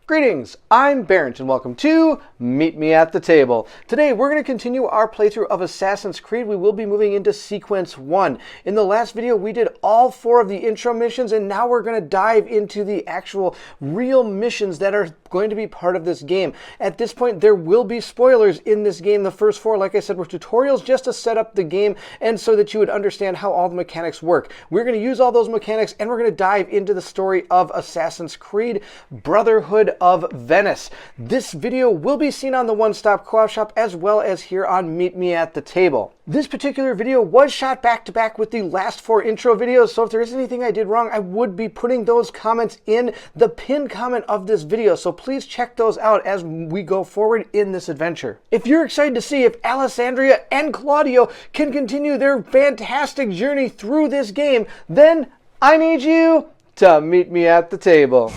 Greetings, I'm Barrett and welcome to Meet Me at the Table. Today we're going to continue our playthrough of Assassin's Creed. We will be moving into Sequence 1. In the last video we did all 4 of the intro missions, and now we're going to dive into the actual real missions that are going to be part of this game. At this point there will be spoilers in this game. The first 4, like I said, were tutorials just to set up the game and so that you would understand how all the mechanics work. We're going to use all those mechanics and we're going to dive into the story of Assassin's Creed Brotherhood of Venice. This video will be seen on the One Stop Co-op Shop as well as here on Meet Me at the Table. This particular video was shot back to back with the last 4 intro videos, so if there is anything I did wrong, I would be putting those comments in the pinned comment of this video, so please check those out as we go forward in this adventure. If you're excited to see if Alessandria and Claudio can continue their fantastic journey through this game, then I need you to meet me at the table.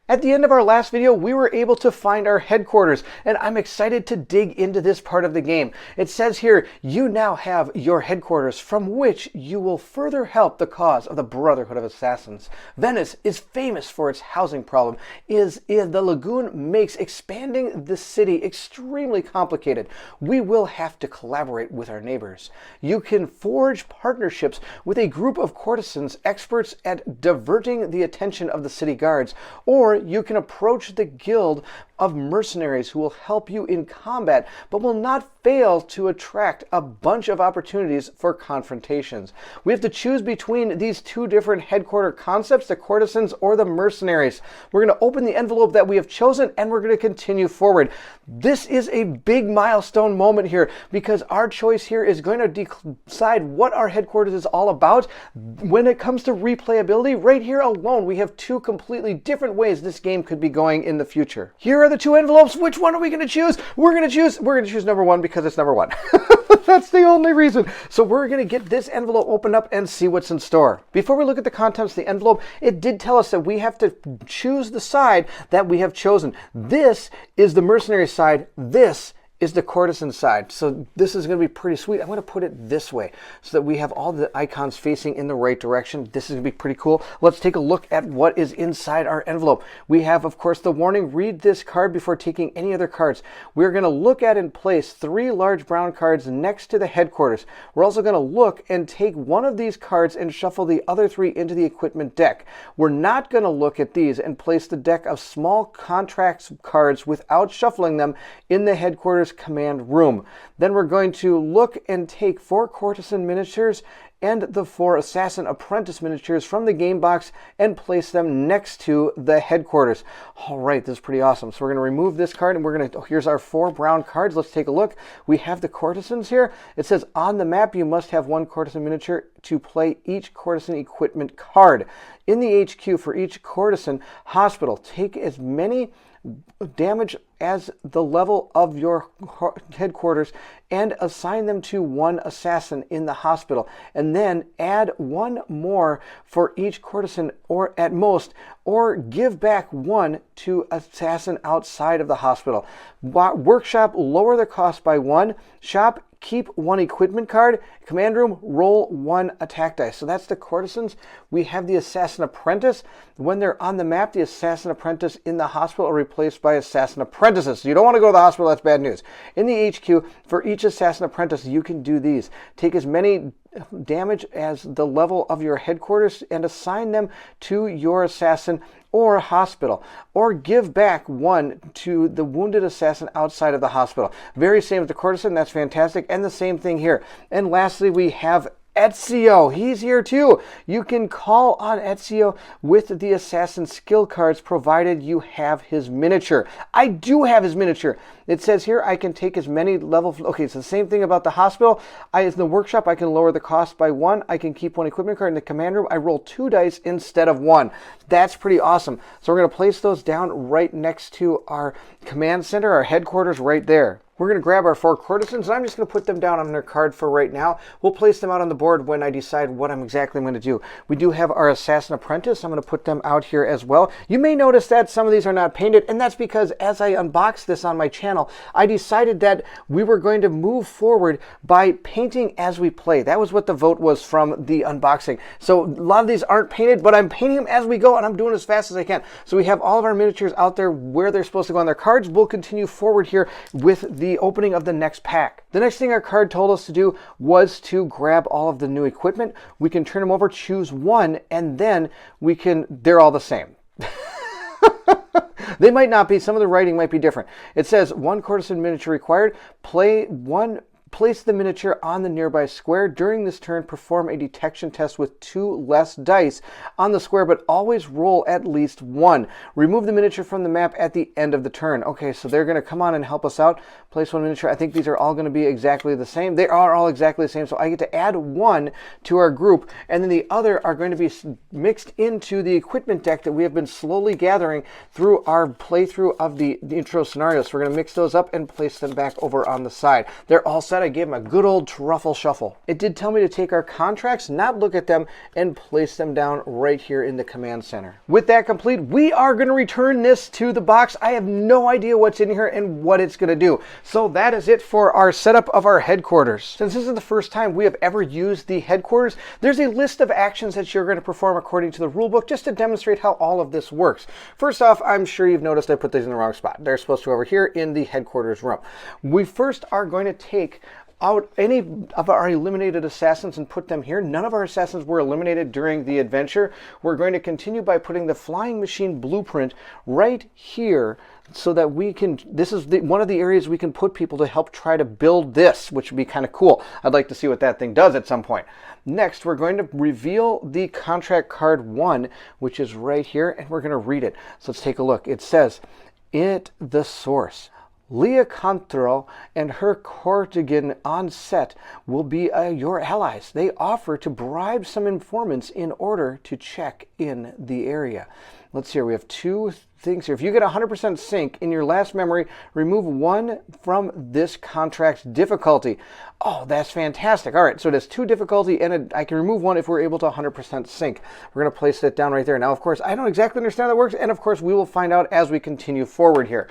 At the end of our last video, we were able to find our headquarters, and I'm excited to dig into this part of the game. It says here, you now have your headquarters from which you will further help the cause of the Brotherhood of Assassins. Venice is famous for its housing problem. The lagoon makes expanding the city extremely complicated. We will have to collaborate with our neighbors. You can forge partnerships with a group of courtesans experts at diverting the attention of the city guards, or you can approach the guild of mercenaries who will help you in combat, but will not fail to attract a bunch of opportunities for confrontations. We have to choose between these 2 different headquarter concepts, the courtesans or the mercenaries. We're going to open the envelope that we have chosen and we're going to continue forward. This is a big milestone moment here because our choice here is going to decide what our headquarters is all about. When it comes to replayability, right here alone we have 2 completely different ways this game could be going in the future. Here are the 2 envelopes. Which one are we going to choose? We're going to choose number 1 because it's number 1. That's the only reason. So we're going to get this envelope opened up and see what's in store. Before we look at the contents of the envelope, it did tell us that we have to choose the side that we have chosen. This is the mercenary side. This is the courtesan side. So this is going to be pretty sweet. I'm going to put it this way so that we have all the icons facing in the right direction. This is going to be pretty cool. Let's take a look at what is inside our envelope. We have, of course, the warning, read this card before taking any other cards. We're going to look at and place 3 large brown cards next to the headquarters. We're also going to look and take one of these cards and shuffle the other 3 into the equipment deck. We're not going to look at these and place the deck of small contracts cards without shuffling them in the headquarters command room. Then we're going to look and take 4 courtesan miniatures and the 4 assassin apprentice miniatures from the game box and place them next to the headquarters. All right, this is pretty awesome. So we're going to remove this card and we're going to, here's our 4 brown cards. Let's take a look. We have the courtesans here. It says on the map you must have 1 courtesan miniature to play each courtesan equipment card. In the HQ for each courtesan hospital, take as many damage as the level of your headquarters and assign them to 1 assassin in the hospital, and then add 1 more for each courtesan, or at most, or give back 1 to assassin outside of the hospital. Workshop, lower the cost by 1. Shop, keep 1 equipment card. Command room, roll 1 attack dice. So that's the courtesans. We have the assassin apprentice. When they're on the map, the assassin apprentice in the hospital are replaced by assassin apprentices. So you don't want to go to the hospital, that's bad news. In the HQ, for each assassin apprentice, you can do these. Take as many damage as the level of your headquarters and assign them to your assassin or hospital, or give back 1 to the wounded assassin outside of the hospital. Very same with the courtesan, that's fantastic, and the same thing here. And lastly, we have Ezio, he's here too. You can call on Ezio with the assassin skill cards provided you have his miniature. I do have his miniature. It says here I can take as many level... Okay, it's the same thing about the hospital. In the workshop, I can lower the cost by 1. I can keep 1 equipment card. In the command room, I roll 2 dice instead of 1. That's pretty awesome. So we're going to place those down right next to our command center, our headquarters right there. We're going to grab our 4 courtesans, and I'm just going to put them down on their card for right now. We'll place them out on the board when I decide what I'm exactly going to do. We do have our assassin apprentice. I'm going to put them out here as well. You may notice that some of these are not painted, and that's because as I unboxed this on my channel, I decided that we were going to move forward by painting as we play. That was what the vote was from the unboxing. So a lot of these aren't painted, but I'm painting them as we go, and I'm doing as fast as I can. So we have all of our miniatures out there where they're supposed to go on their cards. We'll continue forward here with the opening of the next pack. The next thing our card told us to do was to grab all of the new equipment. We can turn them over, choose one, and then they're all the same. They might not be. Some of the writing might be different. It says 1 courtesan miniature required. Place the miniature on the nearby square. During this turn, perform a detection test with 2 less dice on the square, but always roll at least 1. Remove the miniature from the map at the end of the turn. Okay, so they're going to come on and help us out. Place 1 miniature. I think these are all going to be exactly the same. They are all exactly the same, so I get to add 1 to our group, and then the other are going to be mixed into the equipment deck that we have been slowly gathering through our playthrough of the intro scenario. So we're going to mix those up and place them back over on the side. They're all set. I gave them a good old truffle shuffle. It did tell me to take our contracts, not look at them, and place them down right here in the command center. With that complete, we are going to return this to the box. I have no idea what's in here and what it's going to do. So that is it for our setup of our headquarters. Since this is the first time we have ever used the headquarters, there's a list of actions that you're going to perform according to the rulebook just to demonstrate how all of this works. First off, I'm sure you've noticed I put these in the wrong spot. They're supposed to go over here in the headquarters room. We first are going to take out any of our eliminated assassins and put them here. None of our assassins were eliminated during the adventure. We're going to continue by putting the flying machine blueprint right here so that we can, this is one of the areas we can put people to help try to build this, which would be kind of cool. I'd like to see what that thing does at some point. Next, we're going to reveal the contract card 1, which is right here, and we're going to read it. So let's take a look. It says, the source. Leocantro and her courtigan on set will be your allies. They offer to bribe some informants in order to check in the area. Let's see here. We have 2 things here. If you get 100% sync in your last memory, remove 1 from this contract's difficulty. Oh, that's fantastic. All right, so it has 2 difficulty, and I can remove 1 if we're able to 100% sync. We're going to place that down right there. Now, of course, I don't exactly understand how that works, and of course, we will find out as we continue forward here.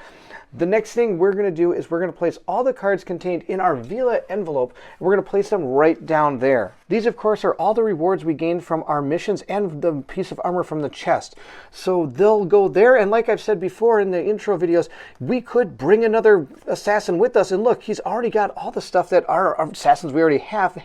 The next thing we're going to do is we're going to place all the cards contained in our Vila envelope, and we're going to place them right down there. These, of course, are all the rewards we gained from our missions and the piece of armor from the chest. So they'll go there, and like I've said before in the intro videos, we could bring another assassin with us, and look, he's already got all the stuff that our assassins we already have.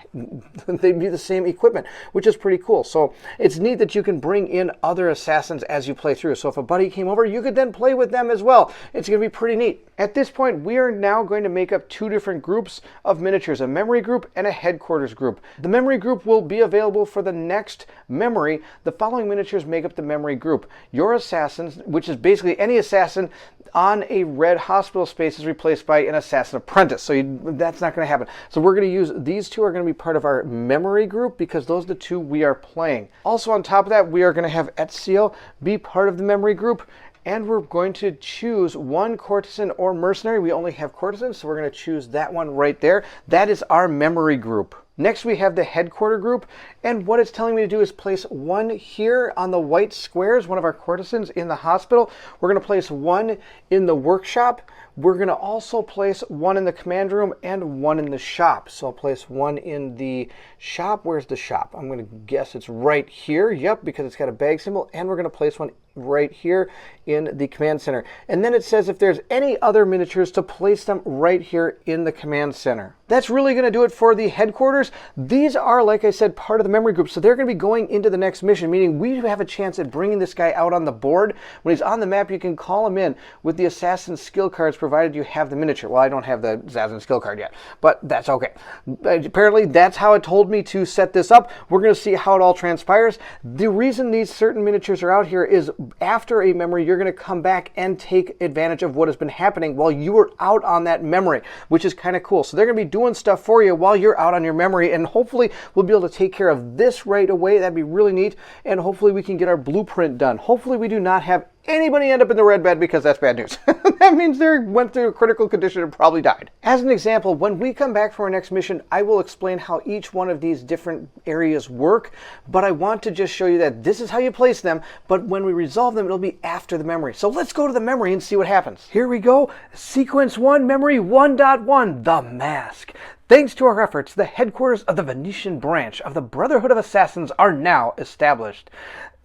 They'd be the same equipment, which is pretty cool. So it's neat that you can bring in other assassins as you play through. So if a buddy came over, you could then play with them as well. It's going to be pretty neat. At this point, we are now going to make up 2 different groups of miniatures, a memory group and a headquarters group. The memory group will be available for the next memory. The following miniatures make up the memory group. Your assassins, which is basically any assassin on a red hospital space, is replaced by an assassin apprentice. So that's not going to happen. So we're going to use, these 2 are going to be part of our memory group because those are the 2 we are playing. Also on top of that, we are going to have Ezio be part of the memory group. And we're going to choose 1 courtesan or mercenary. We only have courtesans, so we're going to choose that one right there. That is our memory group. Next, we have the headquarter group, and what it's telling me to do is place 1 here on the white squares, 1 of our courtesans in the hospital. We're going to place 1 in the workshop. We're going to also place 1 in the command room and 1 in the shop. So I'll place 1 in the shop. Where's the shop? I'm going to guess it's right here. Yep, because it's got a bag symbol. And we're going to place 1 right here in the command center. And then it says if there's any other miniatures to place them right here in the command center. That's really going to do it for the headquarters. These are, like I said, part of the memory group, so they're going to be going into the next mission, meaning we have a chance at bringing this guy out on the board. When he's on the map, you can call him in with the assassin skill cards, provided you have the miniature. Well, I don't have the assassin skill card yet, but that's okay. Apparently, that's how it told me to set this up. We're going to see how it all transpires. The reason these certain miniatures are out here is after a memory, you're going to come back and take advantage of what has been happening while you were out on that memory, which is kind of cool. So they're going to be doing stuff for you while you're out on your memory, and hopefully we'll be able to take care of this right away. That'd be really neat, and hopefully we can get our blueprint done. Hopefully we do not have anybody end up in the red bed, because that's bad news. That means they went through a critical condition and probably died. As an example, when we come back from our next mission, I will explain how each one of these different areas work, but I want to just show you that this is how you place them, but when we resolve them, it'll be after the memory. So let's go to the memory and see what happens. Here we go. Sequence 1, memory 1.1, the mask. Thanks to our efforts, the headquarters of the Venetian branch of the Brotherhood of Assassins are now established.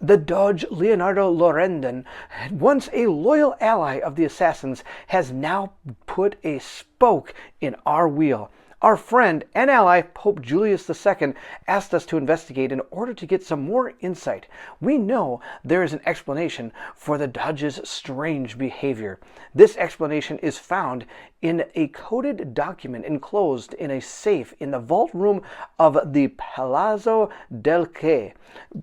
The Doge Leonardo Lorendon, once a loyal ally of the Assassins, has now put a spoke in our wheel. Our friend and ally, Pope Julius II, asked us to investigate in order to get some more insight. We know there is an explanation for the Doge's strange behavior. This explanation is found in a coded document enclosed in a safe in the vault room of the Palazzo del Che.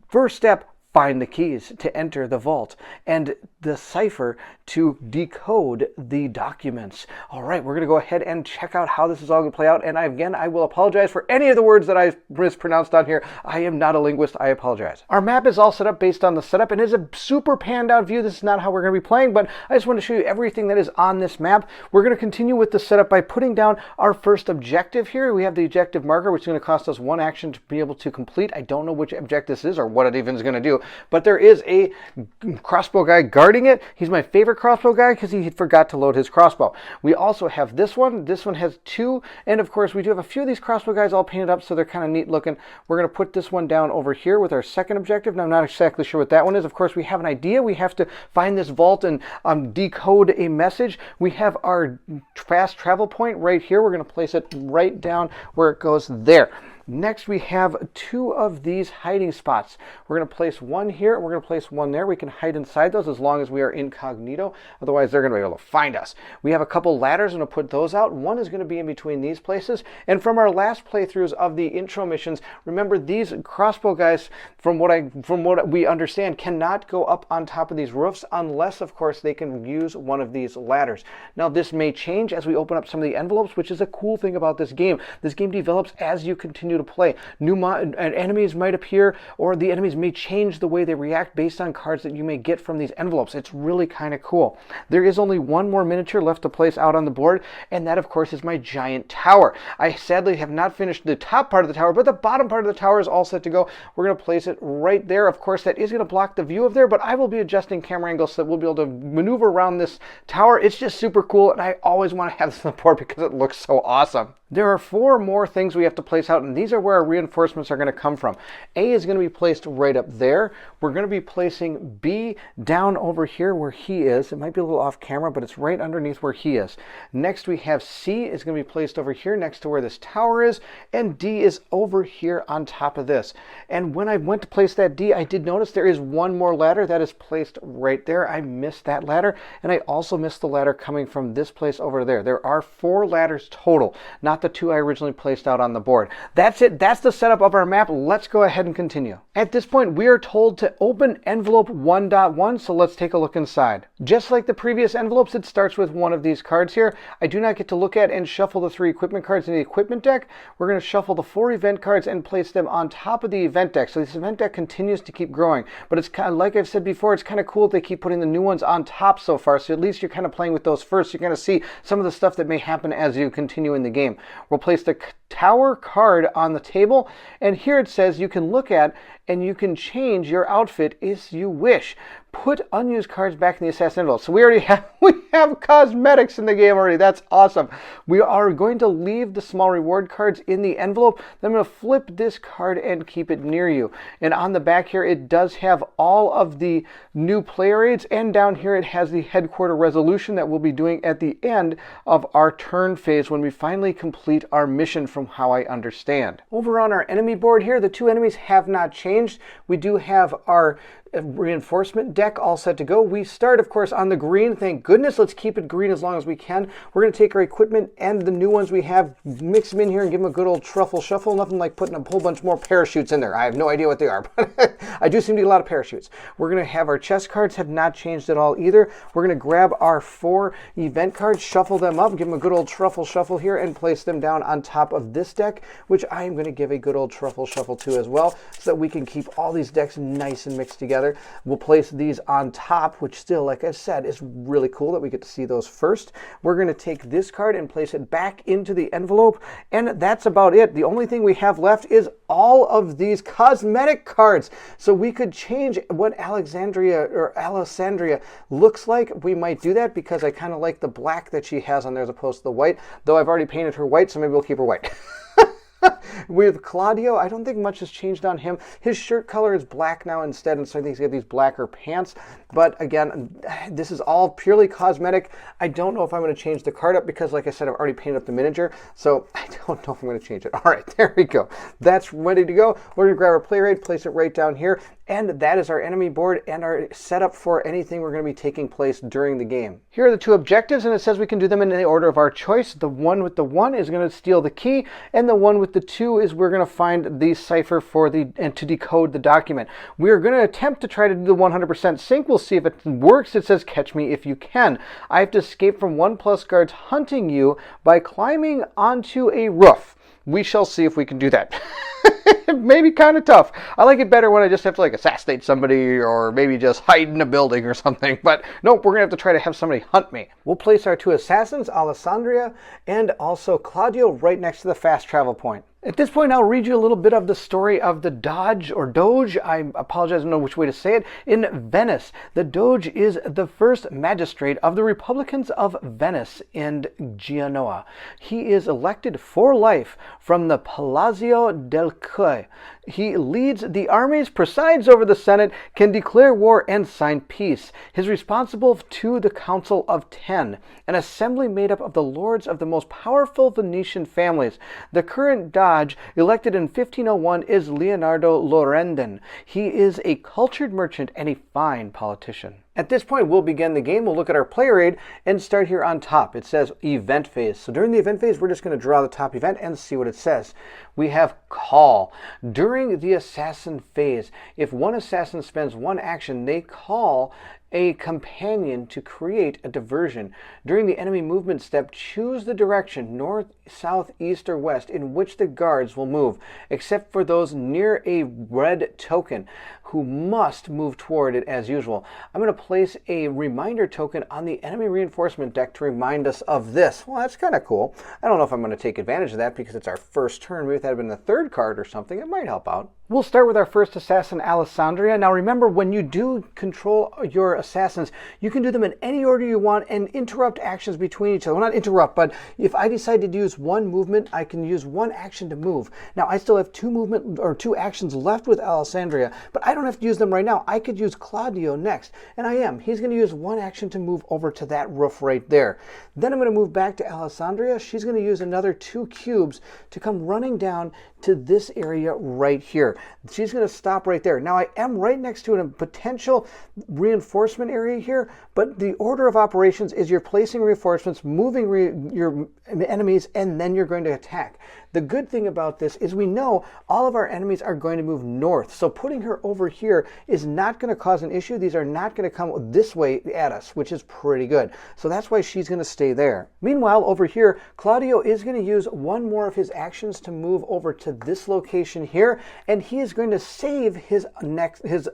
First step, find the keys to enter the vault and the cipher to decode the documents. All right, we're going to go ahead and check out how this is all going to play out. And I will apologize for any of the words that I mispronounced on here. I am not a linguist. I apologize. Our map is all set up based on the setup and is a super panned out view. This is not how we're going to be playing, but I just want to show you everything that is on this map. We're going to continue with the setup by putting down our first objective here. We have the objective marker, which is going to cost us 1 action to be able to complete. I don't know which objective this is or what it even is going to do, but there is a crossbow guy guarding it. He's my favorite crossbow guy because he forgot to load his crossbow. We also have this one. This one has 2, and of course we do have a few of these crossbow guys all painted up, so they're kind of neat looking. We're going to put this one down over here with our second objective. Now, I'm not exactly sure what that one is. Of course, we have an idea. We have to find this vault and decode a message. We have our fast travel point right here. We're going to place it right down where it goes there. Next, we have 2 of these hiding spots. We're going to place one here, and we're going to place one there. We can hide inside those as long as we are incognito. Otherwise, they're going to be able to find us. We have a couple ladders. I'm going to put those out. One is going to be in between these places. And from our last playthroughs of the intro missions, remember these crossbow guys, from what we understand, cannot go up on top of these roofs unless, of course, they can use one of these ladders. Now, this may change as we open up some of the envelopes, which is a cool thing about this game. This game develops as you continue to play. New enemies might appear, or the enemies may change the way they react based on cards that you may get from these envelopes. It's really kind of cool. There is only one more miniature left to place out on the board, and that, of course, is my giant tower. I sadly have not finished the top part of the tower, but the bottom part of the tower is all set to go. We're going to place it right there. Of course, that is going to block the view of there, but I will be adjusting camera angles so that we'll be able to maneuver around this tower. It's just super cool, and I always want to have this on the board because it looks so awesome. There are 4 more things we have to place out, and these are where our reinforcements are going to come from. A is going to be placed right up there. We're going to be placing B down over here where he is. It might be a little off camera, but it's right underneath where he is. Next, we have C is going to be placed over here next to where this tower is, and D is over here on top of this. And when I went to place that D, I did notice there is one more ladder that is placed right there. I missed that ladder, and I also missed the ladder coming from this place over there. There are 4 ladders total, not the 2 I originally placed out on the board. That's it. That's the setup of our map. Let's go ahead and continue. At this point, we are told to open envelope 1.1, so let's take a look inside. Just like the previous envelopes, it starts with one of these cards here. I do not get to look at and shuffle the 3 equipment cards in the equipment deck. We're going to shuffle the 4 event cards and place them on top of the event deck. So this event deck continues to keep growing, but it's kind of, like I've said before, it's kind of cool that they keep putting the new ones on top so far, so at least you're kind of playing with those first. You're going to see some of the stuff that may happen as you continue in the game. We'll place the tower card on the table, and here it says you can look at and you can change your outfit as you wish. Put unused cards back in the assassin envelope. So we have cosmetics in the game already. That's awesome. We are going to leave the small reward cards in the envelope. Then I'm going to flip this card and keep it near you. And on the back here, it does have all of the new player aids, and down here it has the headquarter resolution that we'll be doing at the end of our turn phase when we finally complete our mission, from how I understand. Over on our enemy board here, the two enemies have not changed. We do have our reinforcement deck all set to go. We start, of course, on the green. Thank goodness. Let's keep it green as long as we can. We're going to take our equipment and the new ones we have, mix them in here and give them a good old truffle shuffle. Nothing like putting a whole bunch more parachutes in there. I have no idea what they are, but I do seem to get a lot of parachutes. We're going to have our chest cards, have not changed at all either. We're going to grab our 4 event cards, shuffle them up, give them a good old truffle shuffle here, and place them down on top of this deck, which I am going to give a good old truffle shuffle to as well, so that we can keep all these decks nice and mixed together. We'll place these on top, which still, like I said, is really cool that we get to see those first. We're going to take this card and place it back into the envelope, and that's about it. The only thing we have left is all of these cosmetic cards. So we could change what Alessandria looks like. We might do that because I kind of like the black that she has on there as opposed to the white, though I've already painted her white, so maybe we'll keep her white. With Claudio, I don't think much has changed on him. His shirt color is black now instead, and so I think he's got these blacker pants. But again, this is all purely cosmetic. I don't know if I'm going to change the card up because, like I said, I've already painted up the miniature, so I don't know if I'm going to change it. All right, there we go. That's ready to go. We're going to grab our player aid, place it right down here, and that is our enemy board and our setup for anything we're going to be taking place during the game. Here are the 2 objectives, and it says we can do them in the order of our choice. The one with the 1 is going to steal the key, and the one with the 2 is we're going to find the cipher for and to decode the document. We are going to attempt to try to do the 100% sync. We'll see if it works. It says catch me if you can. I have to escape from 1+ guards hunting you by climbing onto a roof. We shall see if we can do that. Maybe kind of tough. I like it better when I just have to like assassinate somebody or maybe just hide in a building or something. But nope, we're going to have to try to have somebody hunt me. We'll place our 2 assassins, Alessandria and also Claudio, right next to the fast travel point. At this point, I'll read you a little bit of the story of the Doge, or Doge, I apologize, I don't know which way to say it, in Venice. The Doge is the first magistrate of the Republicans of Venice and Genoa. He is elected for life from the Palazzo del Cui. He leads the armies, presides over the Senate, can declare war and sign peace. He is responsible to the Council of 10, an assembly made up of the lords of the most powerful Venetian families. The current Doge, elected in 1501, is Leonardo Lorendin. He is a cultured merchant and a fine politician. At this point, we'll begin the game. We'll look at our player aid and start here on top. It says event phase. So during the event phase, we're just going to draw the top event and see what it says. We have call. During the assassin phase, if one assassin spends 1 action, they call a companion to create a diversion. During the enemy movement step, choose the direction, north, south, east, or west, in which the guards will move, except for those near a red token, who must move toward it as usual. I'm going to place a reminder token on the enemy reinforcement deck to remind us of this. Well, that's kind of cool. I don't know if I'm going to take advantage of that because it's our first turn. Maybe if that had been the 3rd card or something, it might help out. We'll start with our first assassin, Alessandria. Now remember, when you do control your assassins, you can do them in any order you want and interrupt actions between each other. Well, not interrupt, but if I decide to use 1 movement, I can use 1 action to move. Now I still have 2 actions left with Alessandria, but I don't have to use them right now. I could use Claudio next, and I am. He's going to use 1 action to move over to that roof right there. Then I'm going to move back to Alessandria. She's going to use another 2 cubes to come running down to this area right here. She's going to stop right there. Now I am right next to a potential reinforcement area here, but the order of operations is you're placing reinforcements, moving your enemies, and then you're going to attack. The good thing about this is we know all of our enemies are going to move north, so putting her over here is not going to cause an issue. These are not going to come this way at us, which is pretty good. So that's why she's going to stay there. Meanwhile, over here, Claudio is going to use 1 more of his actions to move over to this location here, and he is going to save his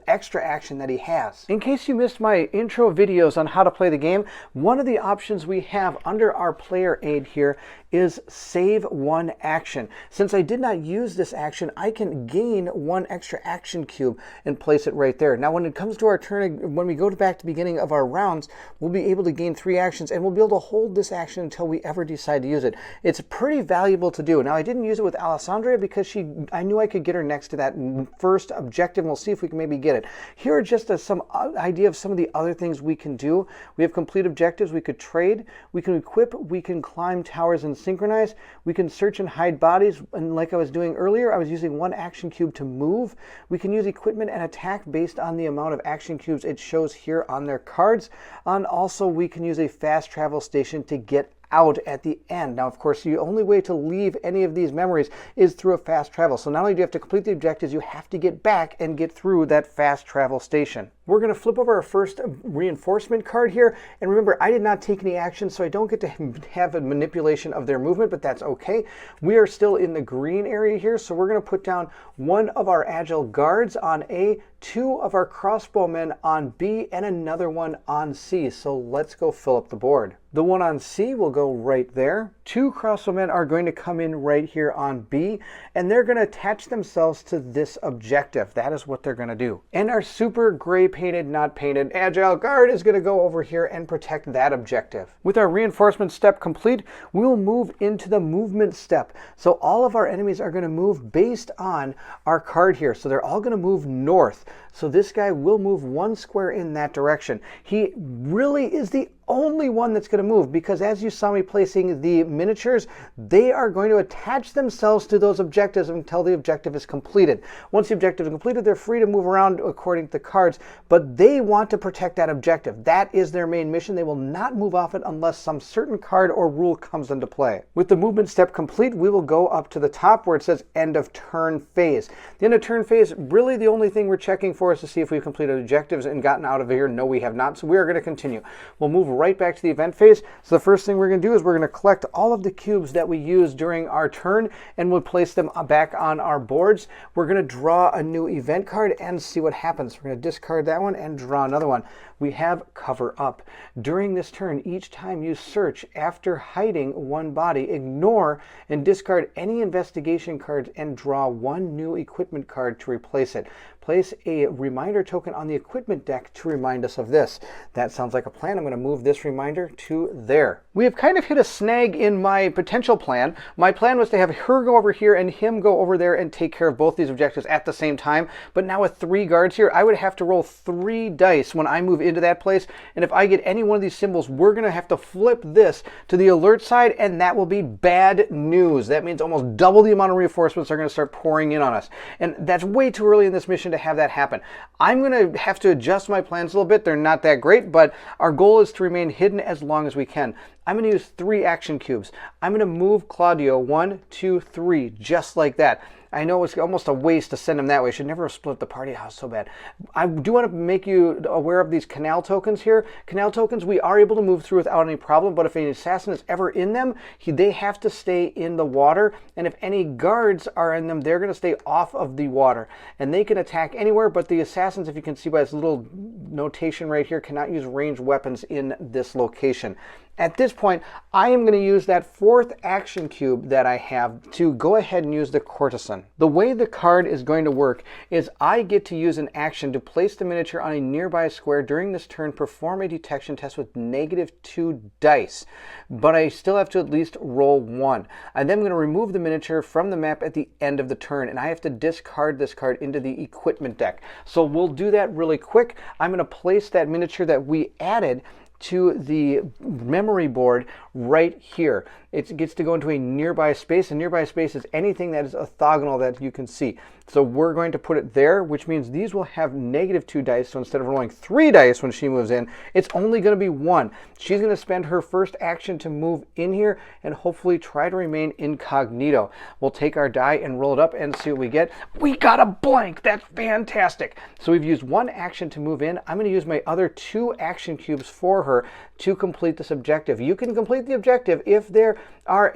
extra action that he has. In case you missed my intro videos on how to play the game, one of the options we have under our player aid here is save 1 action. action. Since I did not use this action, I can gain 1 extra action cube and place it right there. Now when it comes to our turn, when we go back to the beginning of our rounds, we'll be able to gain 3 actions, and we'll be able to hold this action until we ever decide to use it. It's pretty valuable to do. Now I didn't use it with Alessandria because I knew I could get her next to that first objective, and we'll see if we can maybe get it. Here are just some idea of some of the other things we can do. We have complete objectives. We could trade. We can equip. We can climb towers and synchronize. We can search and hide bodies. And like I was doing earlier, I was using 1 action cube to move. We can use equipment and attack based on the amount of action cubes it shows here on their cards. And also we can use a fast travel station to get out at the end. Now, of course, the only way to leave any of these memories is through a fast travel. So not only do you have to complete the objectives, you have to get back and get through that fast travel station. We're going to flip over our first reinforcement card here. And remember, I did not take any action, so I don't get to have a manipulation of their movement, but that's okay. We are still in the green area here, so we're going to put down 1 of our agile guards on A, 2 of our crossbowmen on B, and another one on C. So let's go fill up the board. The one on C will go right there. 2 crossbowmen are going to come in right here on B, and they're going to attach themselves to this objective. That is what they're going to do. And our super gray painted, not painted agile guard is going to go over here and protect that objective. With our reinforcement step complete, we will move into the movement step. So all of our enemies are going to move based on our card here. So they're all going to move north. So this guy will move 1 square in that direction. He really is the only one that's going to move, because as you saw me placing the miniatures, they are going to attach themselves to those objectives until the objective is completed. Once the objective is completed, they're free to move around according to the cards, but they want to protect that objective. That is their main mission. They will not move off it unless some certain card or rule comes into play. With the movement step complete, we will go up to the top where it says end of turn phase. The end of turn phase, really the only thing we're checking for is to see if we've completed objectives and gotten out of here. No, we have not, so we are going to continue. We'll move right back to the event phase. So the first thing we're going to do is we're going to collect all of the cubes that we used during our turn, and we'll place them back on our boards. We're going to draw a new event card and see what happens. We're going to discard that one and draw another one. We have cover up. During this turn, each time you search after hiding 1 body, ignore and discard any investigation cards and draw 1 new equipment card to replace it. Place a reminder token on the equipment deck to remind us of this. That sounds like a plan. I'm going to move this reminder to there. We have kind of hit a snag in my potential plan. My plan was to have her go over here and him go over there and take care of both these objectives at the same time. But now with 3 guards here, I would have to roll 3 dice when I move into that place. And if I get any one of these symbols, we're going to have to flip this to the alert side, and that will be bad news. That means almost double the amount of reinforcements are going to start pouring in on us. And that's way too early in this mission to have that happen. I'm going to have to adjust my plans a little bit. They're not that great, but our goal is to remain hidden as long as we can. I'm going to use 3 action cubes. I'm going to move Claudio 1, 2, 3, just like that. I know it's almost a waste to send him that way. I should never have split the party house so bad. I do want to make you aware of these canal tokens here. Canal tokens we are able to move through without any problem, but if an assassin is ever in them, they have to stay in the water. And if any guards are in them, they're going to stay off of the water. And they can attack anywhere, but the assassins, if you can see by this little notation right here, cannot use ranged weapons in this location. At this point, I am going to use that 4th action cube that I have to go ahead and use the courtesan. The way the card is going to work is I get to use an action to place the miniature on a nearby square during this turn, perform a detection test with -2 dice, but I still have to at least roll 1. I'm then going to remove the miniature from the map at the end of the turn, and I have to discard this card into the equipment deck. So we'll do that really quick. I'm going to place that miniature that we added to the memory board right here. It gets to go into a nearby space. A nearby space is anything that is orthogonal that you can see. So we're going to put it there, which means these will have -2 dice. So instead of rolling 3 dice when she moves in, it's only going to be 1. She's going to spend her first action to move in here and hopefully try to remain incognito. We'll take our die and roll it up and see what we get. We got a blank. That's fantastic. So we've used 1 action to move in. I'm going to use my other 2 action cubes for her to complete this objective. You can complete the objective if there are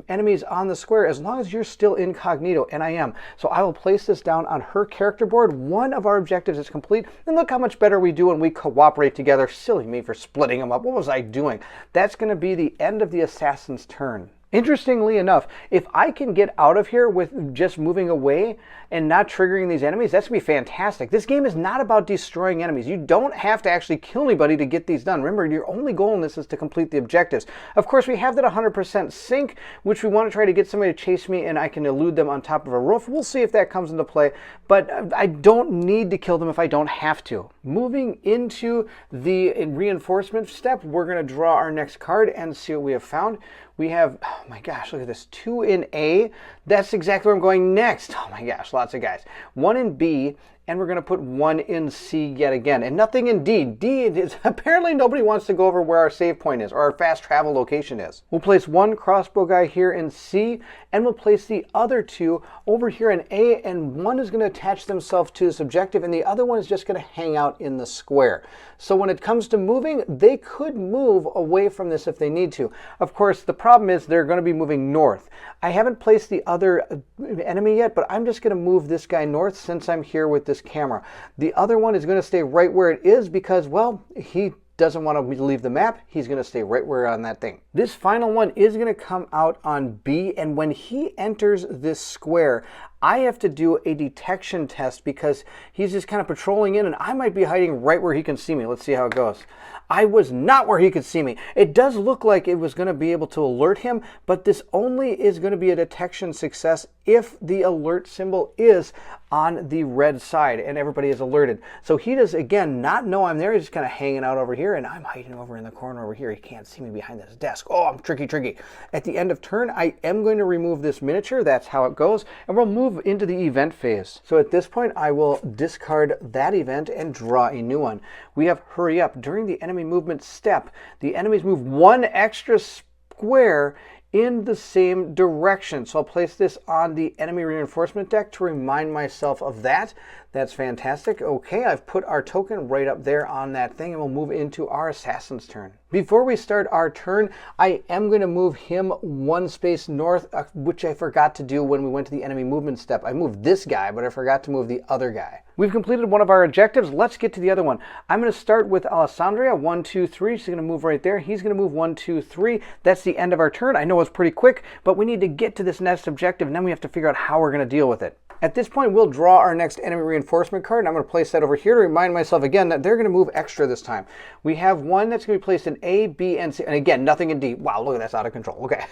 enemies on the square, as long as you're still incognito, and I am. So I will place this down on her character board. 1 of our objectives is complete, and look how much better we do when we cooperate together. Silly me for splitting them up. What was I doing? That's going to be the end of the assassin's turn. Interestingly enough, if I can get out of here with just moving away and not triggering these enemies, that's going to be fantastic. This game is not about destroying enemies. You don't have to actually kill anybody to get these done. Remember, your only goal in this is to complete the objectives. Of course, we have that 100% sync, which we want to try to get somebody to chase me and I can elude them on top of a roof. We'll see if that comes into play, but I don't need to kill them if I don't have to. Moving into the reinforcement step, we're going to draw our next card and see what we have found. We have, oh my gosh, look at this, 2 in A. That's exactly where I'm going next. Oh my gosh, lots of guys. 1 in B, and we're going to put 1 in C yet again, and nothing in D. D is, apparently nobody wants to go over where our save point is, or our fast travel location is. We'll place 1 crossbow guy here in C, and we'll place the other 2 over here in A, and 1 is going to attach themselves to this objective, and the other one is just going to hang out in the square. So when it comes to moving, they could move away from this if they need to. Of course, the problem is they're going to be moving north. I haven't placed the other enemy yet, but I'm just going to move this guy north since I'm here with this camera. The other one is going to stay right where it is because, well, he doesn't want to leave the map. He's going to stay right where on that thing. This final one is going to come out on B, and when he enters this square, I have to do a detection test because he's just kind of patrolling in and I might be hiding right where he can see me. Let's see how it goes. I was not where he could see me. It does look like it was going to be able to alert him, but this only is going to be a detection success if the alert symbol is on the red side and everybody is alerted. So he does, again, not know I'm there. He's just kind of hanging out over here and I'm hiding over in the corner over here. He can't see me behind this desk. Oh, I'm tricky. At the end of turn, I am going to remove this miniature. That's how it goes. And we'll move into the event phase. So at this point, I will discard that event and draw a new one. We have hurry up. During the enemy movement step, the enemies move 1 extra square in the same direction. So I'll place this on the enemy reinforcement deck to remind myself of that. That's fantastic. Okay, I've put our token right up there on that thing and we'll move into our assassin's turn. Before we start our turn, I am going to move him 1 space north, which I forgot to do when we went to the enemy movement step. I moved this guy, but I forgot to move the other guy. We've completed one of our objectives. Let's get to the other one. I'm going to start with Alessandria, 1, 2, 3. She's going to move right there. He's going to move 1, 2, 3. That's the end of our turn. I know it's pretty quick, but we need to get to this next objective, and then we have to figure out how we're going to deal with it. At this point, we'll draw our next enemy reinforcement card, and I'm going to place that over here to remind myself again that they're going to move extra this time. We have 1 that's going to be placed in A, B, and C, and again, nothing in D. Wow, look at that, that's out of control. Okay.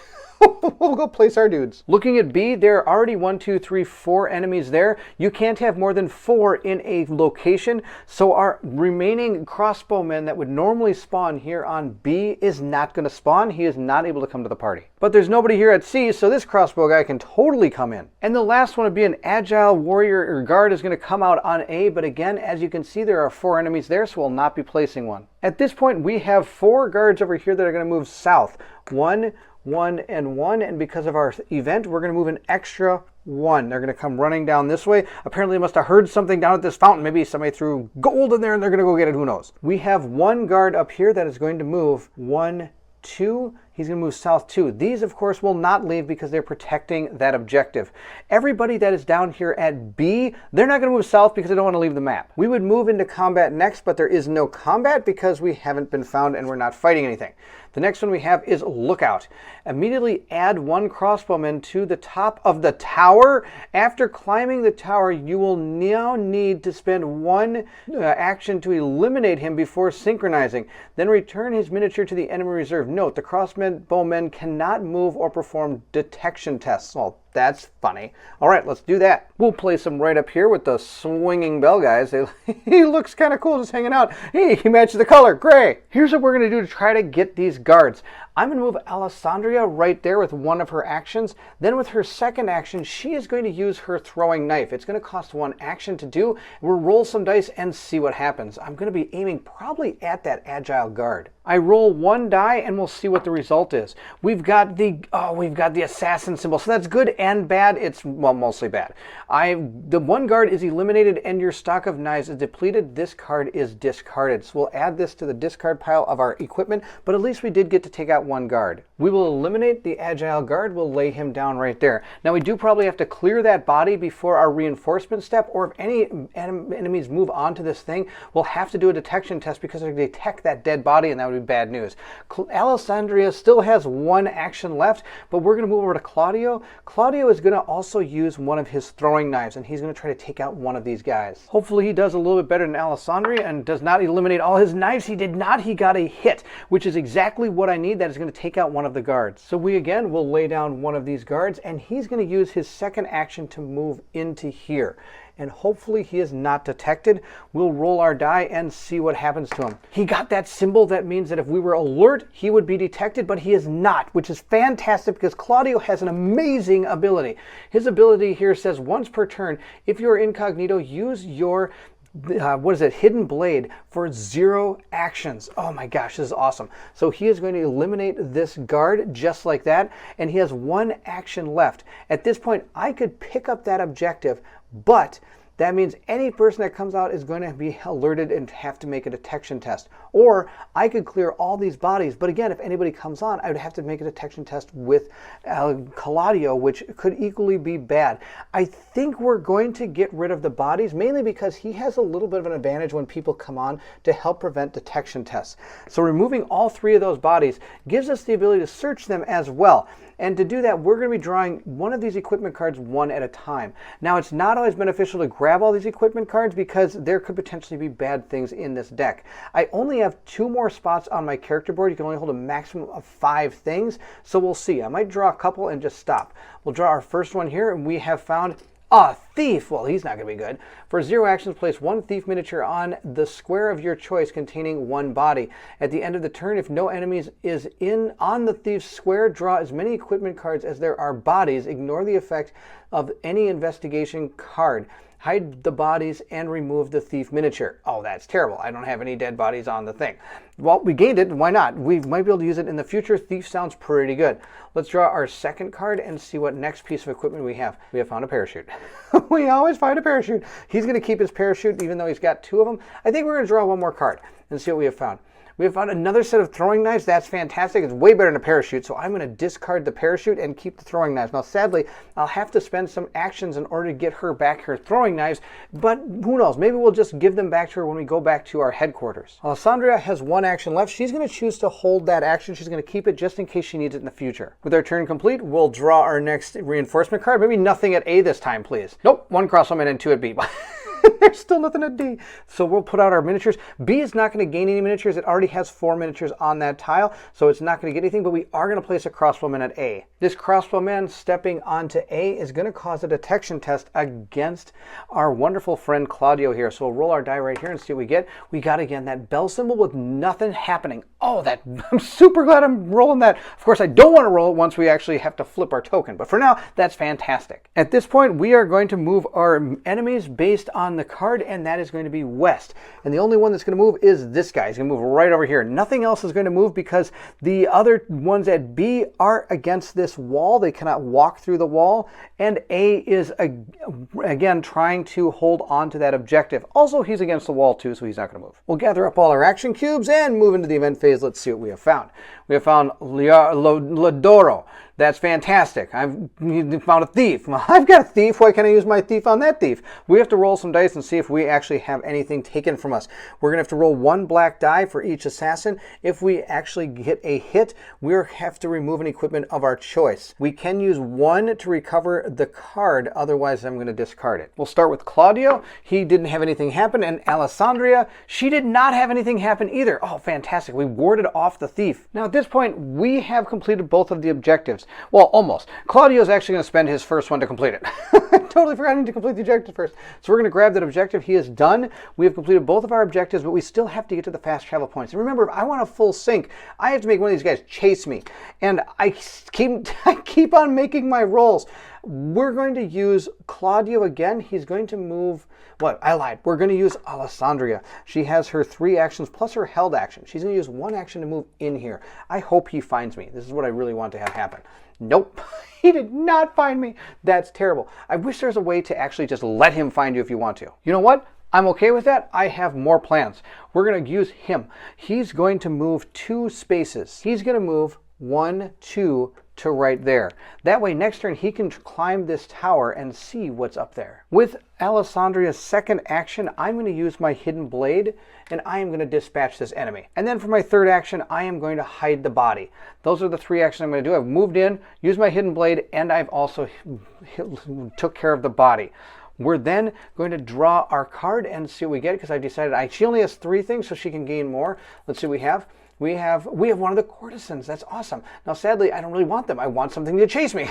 We'll go place our dudes. Looking at B, there are already 1, 2, 3, 4 enemies there. You can't have more than 4 in a location, so our remaining crossbowmen that would normally spawn here on B is not going to spawn. He is not able to come to the party. But there's nobody here at C, so this crossbow guy can totally come in. And the last one would be an agile warrior or guard is going to come out on A, but again, as you can see, there are 4 enemies there, so we'll not be placing one. At this point, we have 4 guards over here that are going to move south. 1, 1, and 1, and because of our event, we're going to move an extra 1. They're going to come running down this way. Apparently, they must have heard something down at this fountain. Maybe somebody threw gold in there and they're going to go get it. Who knows? We have 1 guard up here that is going to move 1, 2. He's going to move south too. These, of course, will not leave because they're protecting that objective. Everybody that is down here at B, they're not going to move south because they don't want to leave the map. We would move into combat next, but there is no combat because we haven't been found and we're not fighting anything. The next one we have is Lookout. Immediately add 1 crossbowman to the top of the tower. After climbing the tower, you will now need to spend 1 action to eliminate him before synchronizing. Then return his miniature to the enemy reserve. Note, the crossbowmen cannot move or perform detection tests. Well, that's funny. All right, let's do that. We'll place him right up here with the swinging bell guys. He looks kind of cool just hanging out. Hey, he matches the color. Gray. Here's what we're going to do to try to get these guards. I'm going to move Alessandria right there with 1 of her actions. Then with her second action, she is going to use her throwing knife. It's going to cost 1 action to do. We'll roll some dice and see what happens. I'm going to be aiming probably at that agile guard. I roll 1 die and we'll see what the result is. We've got the assassin symbol, so that's good and bad. It's, well, mostly bad. The one guard is eliminated and your stock of knives is depleted. This card is discarded. So we'll add this to the discard pile of our equipment, but at least we did get to take out one guard. We will eliminate the agile guard. We'll lay him down right there. Now we do probably have to clear that body before our reinforcement step, or if any enemies move on to this thing, we'll have to do a detection test because they detect that dead body, and that would be bad news. Alessandria still has one action left, but we're going to move over to Claudio. Claudio is going to also use one of his throwing knives, and he's going to try to take out one of these guys. Hopefully he does a little bit better than Alessandria and does not eliminate all his knives. He did not. He got a hit, which is exactly what I need. That is going to take out one of the guards. So we again will lay down one of these guards, and he's going to use his second action to move into here. And hopefully he is not detected. We'll roll our die and see what happens to him. He got that symbol. That means that if we were alert, he would be detected, but he is not, which is fantastic because Claudio has an amazing ability. His ability here says once per turn, if you're incognito, use your hidden blade for 0 actions. Oh my gosh, this is awesome. So he is going to eliminate this guard just like that, and he has 1 action left. At this point, I could pick up that objective, but that means any person that comes out is going to be alerted and have to make a detection test. Or I could clear all these bodies, but again, if anybody comes on, I would have to make a detection test with Claudio, which could equally be bad. I think we're going to get rid of the bodies, mainly because he has a little bit of an advantage when people come on to help prevent detection tests. So removing all 3 of those bodies gives us the ability to search them as well. And to do that, we're going to be drawing one of these equipment cards one at a time. Now, it's not always beneficial to grab all these equipment cards because there could potentially be bad things in this deck. I only have 2 more spots on my character board. You can only hold a maximum of 5 things. So we'll see. I might draw a couple and just stop. We'll draw our first one here, and we have found a thief. Well, he's not going to be good. For 0 actions, place 1 thief miniature on the square of your choice containing 1 body. At the end of the turn, if no enemies is on the thief's square, draw as many equipment cards as there are bodies. Ignore the effect of any investigation card. Hide the bodies and remove the thief miniature. Oh, that's terrible. I don't have any dead bodies on the thing. Well, we gained it. Why not? We might be able to use it in the future. Thief sounds pretty good. Let's draw our second card and see what next piece of equipment we have. We have found a parachute. We always find a parachute. He's going to keep his parachute even though he's got 2 of them. I think we're going to draw one more card and see what we have found. We have found another set of throwing knives. That's fantastic. It's way better than a parachute, so I'm going to discard the parachute and keep the throwing knives. Now, sadly, I'll have to spend some actions in order to get her back her throwing knives, but who knows? Maybe we'll just give them back to her when we go back to our headquarters. Alessandria has 1 action left. She's going to choose to hold that action. She's going to keep it just in case she needs it in the future. With our turn complete, we'll draw our next reinforcement card. Maybe nothing at A this time, please. Nope, 1 crossbowman and 2 at B. There's still nothing at D. So we'll put out our miniatures. B is not going to gain any miniatures. It already has 4 miniatures on that tile, so it's not going to get anything, but we are going to place a crossbowman at A. This crossbowman stepping onto A is going to cause a detection test against our wonderful friend Claudio here. So we'll roll our die right here and see what we get. We got, again, that bell symbol with nothing happening. Oh, I'm super glad I'm rolling that. Of course, I don't want to roll it once we actually have to flip our token, but for now, that's fantastic. At this point, we are going to move our enemies based on the card, and that is going to be west. And the only one that's going to move is this guy. He's going to move right over here. Nothing else is going to move because the other ones at B are against this wall. They cannot walk through the wall. And A is, again, trying to hold on to that objective. Also, he's against the wall too, so he's not going to move. We'll gather up all our action cubes and move into the event phase. Let's see what we have found. We have found Lodoro. That's fantastic. I've found a thief. Well, I've got a thief. Why can't I use my thief on that thief? We have to roll some dice and see if we actually have anything taken from us. We're going to have to roll 1 black die for each assassin. If we actually get a hit, we have to remove an equipment of our choice. We can use 1 to recover the card. Otherwise, I'm going to discard it. We'll start with Claudio. He didn't have anything happen. And Alessandria, she did not have anything happen either. Oh, fantastic. We warded off the thief. Now, at this point, we have completed both of the objectives. Well, almost. Claudio's actually going to spend his first one to complete it. I totally forgot I need to complete the objective first. So we're going to grab that objective. He is done. We have completed both of our objectives, but we still have to get to the fast travel points. And remember, if I want a full sync, I have to make one of these guys chase me. And I keep on making my rolls. We're going to use Claudio again. He's going to move, what? I lied. We're going to use Alessandria. She has her 3 actions plus her held action. She's going to use 1 action to move in here. I hope he finds me. This is what I really want to have happen. Nope. He did not find me. That's terrible. I wish there was a way to actually just let him find you if you want to. You know what? I'm okay with that. I have more plans. We're going to use him. He's going to move 2 spaces. He's going to move 1, 2 to right there. That way next turn he can climb this tower and see what's up there. With Alessandria's second action, I'm going to use my hidden blade and I am going to dispatch this enemy. And then for my third action, I am going to hide the body. Those are the 3 actions I'm going to do. I've moved in, used my hidden blade, and I've also took care of the body. We're then going to draw our card and see what we get, because I've decided she only has 3 things, so she can gain more. Let's see what we have. We have one of the courtesans. That's awesome. Now, sadly, I don't really want them. I want something to chase me.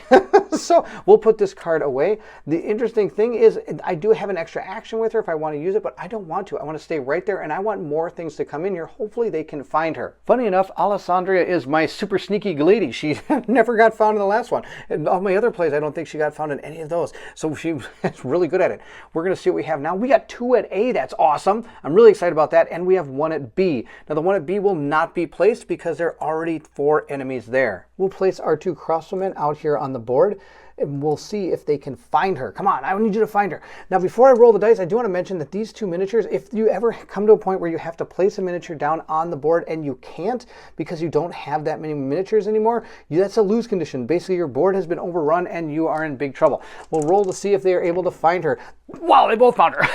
So we'll put this card away. The interesting thing is I do have an extra action with her if I want to use it, but I don't want to. I want to stay right there, and I want more things to come in here. Hopefully they can find her. Funny enough, Alessandria is my super sneaky lady. She never got found in the last one. And all my other plays, I don't think she got found in any of those. So she is really good at it. We're going to see what we have now. We got 2 at A. That's awesome. I'm really excited about that. And we have 1 at B. Now, the 1 at B will not be placed because there are already 4 enemies there. We'll place our 2 crossbowmen out here on the board, and we'll see if they can find her. Come on, I need you to find her. Now, before I roll the dice, I do want to mention that these 2 miniatures, if you ever come to a point where you have to place a miniature down on the board and you can't because you don't have that many miniatures anymore, that's a lose condition. Basically, your board has been overrun and you are in big trouble. We'll roll to see if they are able to find her. Wow, they both found her.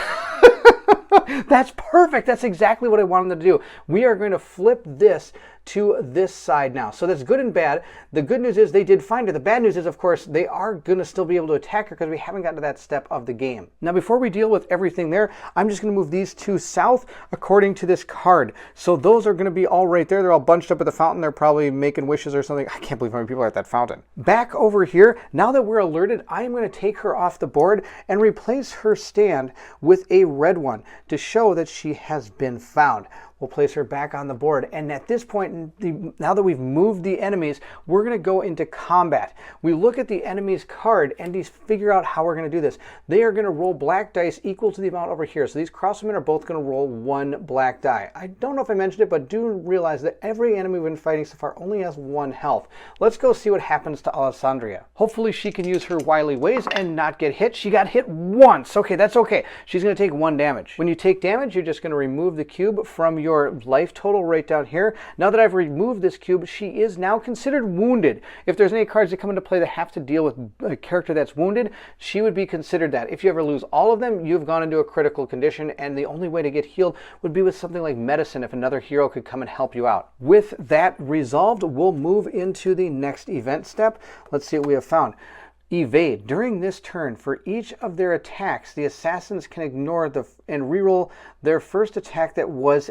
That's perfect. That's exactly what I wanted them to do. We are going to flip this to this side now. So that's good and bad. The good news is they did find her. The bad news is, of course, they are going to still be able to attack her because we haven't gotten to that step of the game. Now, before we deal with everything there, I'm just going to move these 2 south according to this card. So those are going to be all right there. They're all bunched up at the fountain. They're probably making wishes or something. I can't believe how many people are at that fountain. Back over here, now that we're alerted, I'm going to take her off the board and replace her stand with a red one to show that she has been found. We'll place her back on the board. And at this point, now that we've moved the enemies, we're going to go into combat. We look at the enemy's card and figure out how we're going to do this. They are going to roll black dice equal to the amount over here. So these crossbowmen are both going to roll 1 black die. I don't know if I mentioned it, but do realize that every enemy we've been fighting so far only has 1 health. Let's go see what happens to Alessandria. Hopefully she can use her wily ways and not get hit. She got hit once. Okay, that's okay. She's going to take 1 damage. When you take damage, you're just going to remove the cube from your life total right down here. Now that I've removed this cube, she is now considered wounded. If there's any cards that come into play that have to deal with a character that's wounded, she would be considered that. If you ever lose all of them, you've gone into a critical condition, and the only way to get healed would be with something like medicine if another hero could come and help you out. With that resolved, we'll move into the next event step. Let's see what we have found. Evade. During this turn, for each of their attacks, the assassins can ignore and reroll their first attack that was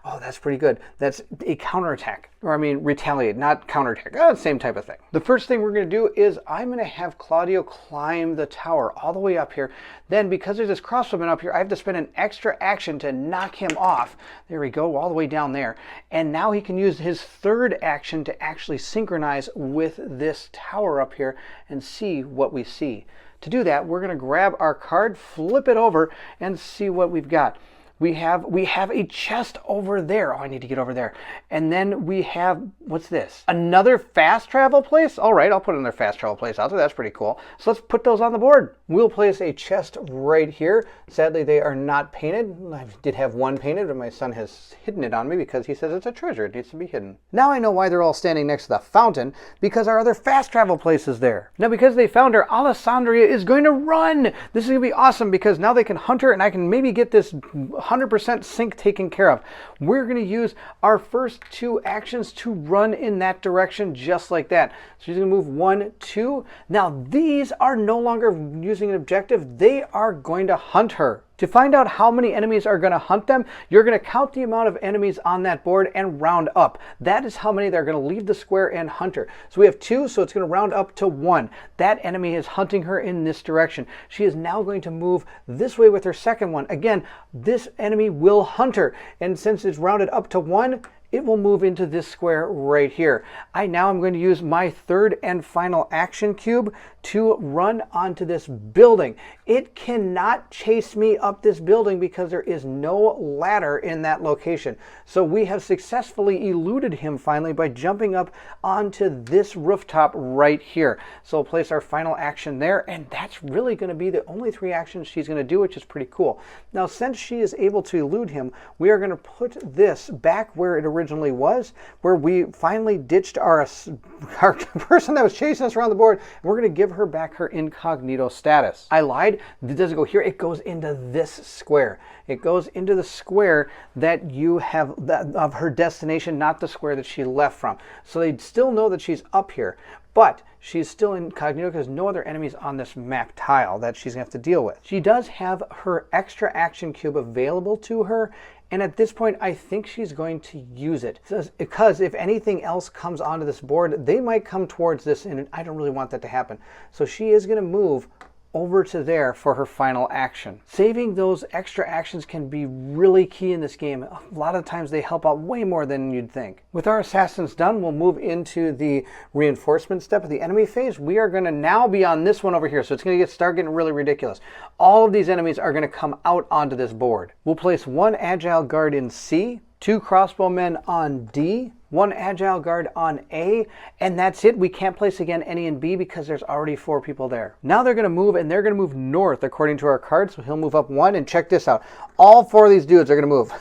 that's pretty good. That's a counterattack. Or I mean, retaliate, not counterattack. Same type of thing. The first thing we're going to do is I'm going to have Claudio climb the tower all the way up here. Then, because there's this crossbowman up here, I have to spend an extra action to knock him off. There we go, all the way down there. And now he can use his third action to actually synchronize with this tower up here and see what we see. To do that, we're going to grab our card, flip it over, and see what we've got. We have a chest over there. Oh, I need to get over there. And then we have, what's this? Another fast travel place? All right, I'll put another fast travel place out there. That's pretty cool. So let's put those on the board. We'll place a chest right here. Sadly, they are not painted. I did have 1 painted, but my son has hidden it on me because he says it's a treasure. It needs to be hidden. Now I know why they're all standing next to the fountain, because our other fast travel place is there. Now, because they found her, Alessandria is going to run. This is going to be awesome because now they can hunt her, and I can maybe get this 100% sync taken care of. We're going to use our first 2 actions to run in that direction just like that. So she's going to move 1, 2. Now these are no longer using an objective. They are going to hunt her. To find out how many enemies are going to hunt them, you're going to count the amount of enemies on that board and round up. That is how many they're going to leave the square and hunt her. So we have 2, so it's going to round up to 1. That enemy is hunting her in this direction. She is now going to move this way with her second one. Again, this enemy will hunt her. And since it's rounded up to 1, it will move into this square right here. Now I'm going to use my third and final action cube to run onto this building. It cannot chase me up this building because there is no ladder in that location. So we have successfully eluded him finally by jumping up onto this rooftop right here. So we'll place our final action there, and that's really going to be the only 3 actions she's going to do, which is pretty cool. Now, since she is able to elude him, we are going to put this back where it originally was, where we finally ditched our person that was chasing us around the board, and we're going to give her back her incognito status. I lied. It doesn't go here. It goes into this square. It goes into the square that you have of her destination, not the square that she left from. So they still know that she's up here, but she's still incognito because no other enemies on this map tile that she's going to have to deal with. She does have her extra action cube available to her, and at this point I think she's going to use it. Because if anything else comes onto this board, they might come towards this, and I don't really want that to happen. So she is going to move over to there for her final action. Saving those extra actions can be really key in this game. A lot of times they help out way more than you'd think. With our assassins done, we'll move into the reinforcement step of the enemy phase. We are going to now be on this one over here, so it's going to start getting really ridiculous. All of these enemies are going to come out onto this board. We'll place 1 agile guard in C, 2 crossbowmen on D, 1 agile guard on A, and that's it. We can't place again any in B because there's already 4 people there. Now they're going to move, and they're going to move north according to our card, so he'll move up 1, and check this out. All 4 of these dudes are going to move.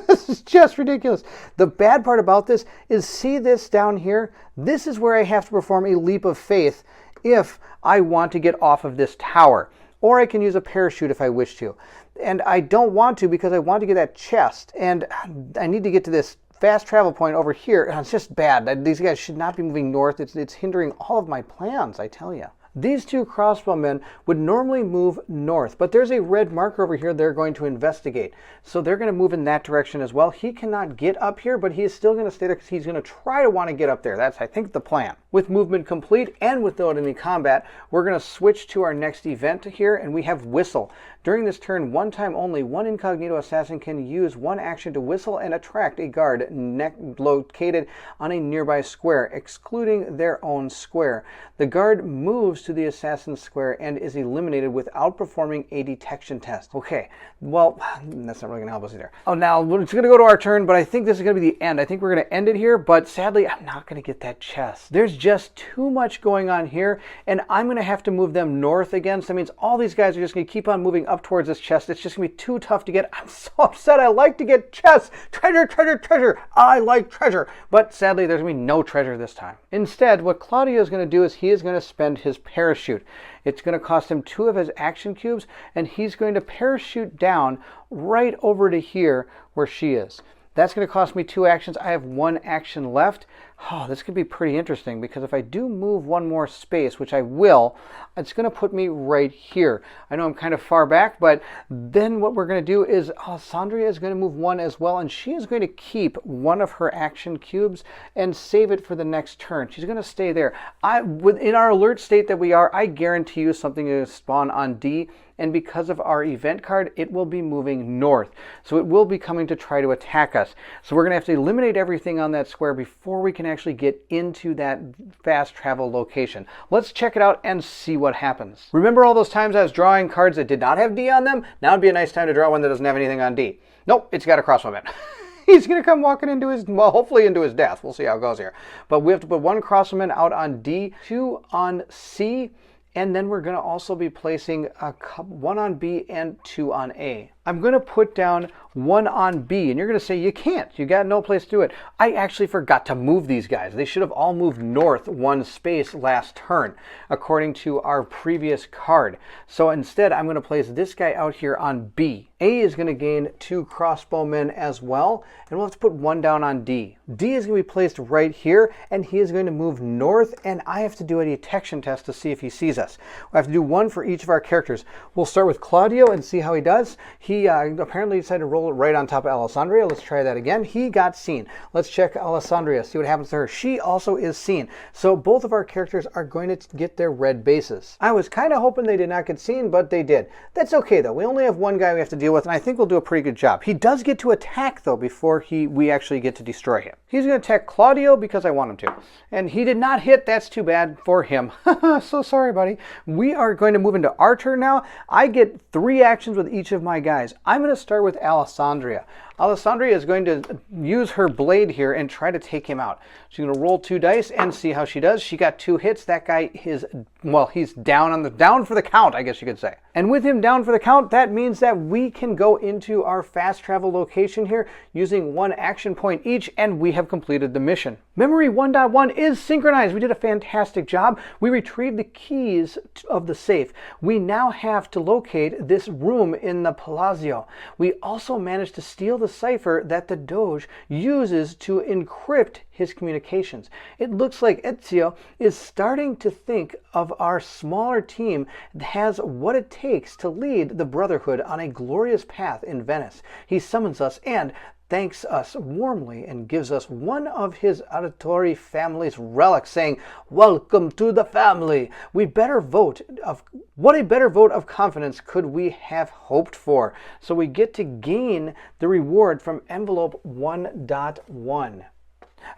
This is just ridiculous. The bad part about this is, see this down here? This is where I have to perform a leap of faith if I want to get off of this tower. Or I can use a parachute if I wish to. And I don't want to because I want to get that chest, and I need to get to this fast travel point over here, and it's just bad. These guys should not be moving north. It's hindering all of my plans, I tell you. These 2 crossbowmen would normally move north, but there's a red marker over here they're going to investigate. So they're going to move in that direction as well. He cannot get up here, but he is still going to stay there because he's going to try to want to get up there. That's, I think, the plan. With movement complete and without any combat, we're going to switch to our next event here, and we have Whistle. During this turn, 1 time only, 1 incognito assassin can use 1 action to whistle and attract a guard located on a nearby square, excluding their own square. The guard moves to the assassin's square and is eliminated without performing a detection test. Okay, well, that's not really going to help us either. Oh, now it's going to go to our turn, but I think this is going to be the end. I think we're going to end it here, but sadly, I'm not going to get that chest. There's just too much going on here, and I'm going to have to move them north again, so that means all these guys are just going to keep on moving up towards this chest. It's just going to be too tough to get. I'm so upset. I like to get chests. Treasure, treasure, treasure. I like treasure. But sadly, there's going to be no treasure this time. Instead, what Claudio is going to do is he is going to spend his parachute. It's going to cost him 2 of his action cubes, and he's going to parachute down right over to here where she is. That's going to cost me 2 actions. I have 1 action left. Oh, this could be pretty interesting because if I do move 1 more space, which I will, it's going to put me right here. I know I'm kind of far back, but then what we're going to do is Sandria is going to move 1 as well, and she is going to keep 1 of her action cubes and save it for the next turn. She's going to stay there. In our alert state that we are, I guarantee you something is spawn on D, and because of our event card, it will be moving north. So it will be coming to try to attack us. So we're going to have to eliminate everything on that square before we can actually get into that fast travel location. Let's check it out and see what happens. Remember all those times I was drawing cards that did not have D on them? Now would be a nice time to draw one that doesn't have anything on D. Nope, it's got a crossbowman. He's going to come walking into his, well, hopefully into his death. We'll see how it goes here. But we have to put 1 crossbowman out on D, 2 on C, and then we're going to also be placing 1 on B and 2 on A. I'm going to put down 1 on B, and you're going to say, you can't. You got no place to do it. I actually forgot to move these guys. They should have all moved north 1 space last turn, according to our previous card. So instead, I'm going to place this guy out here on B. A is going to gain 2 crossbowmen as well, and we'll have to put 1 down on D. D is going to be placed right here, and he is going to move north, and I have to do a detection test to see if he sees us. I have to do 1 for each of our characters. We'll start with Claudio and see how he does. He He apparently decided to roll it right on top of Alessandria. Let's try that again. He got seen. Let's check Alessandria, see what happens to her. She also is seen. So both of our characters are going to get their red bases. I was kind of hoping they did not get seen, but they did. That's okay though. We only have one guy we have to deal with, and I think we'll do a pretty good job. He does get to attack though before we actually get to destroy him. He's going to attack Claudio because I want him to. And he did not hit. That's too bad for him. So sorry, buddy. We are going to move into our turn now. I get 3 actions with each of my guys. I'm going to start with Alessandria. Alessandria is going to use her blade here and try to take him out. She's going to roll 2 dice and see how she does. She got 2 hits. That guy is, well, he's down for the count, I guess you could say. And with him down for the count, that means that we can go into our fast travel location here using 1 action point each, and we have completed the mission. Memory 1.1 is synchronized. We did a fantastic job. We retrieved the keys of the safe. We now have to locate this room in the Palazzo. We also managed to steal the cipher that the Doge uses to encrypt his communications. It looks like Ezio is starting to think of our smaller team has what it takes to lead the Brotherhood on a glorious path in Venice. He summons us and thanks us warmly and gives us one of his auditory family's relics, saying, "Welcome to the family." What a better vote of confidence could we have hoped for? So we get to gain the reward from envelope 1.1.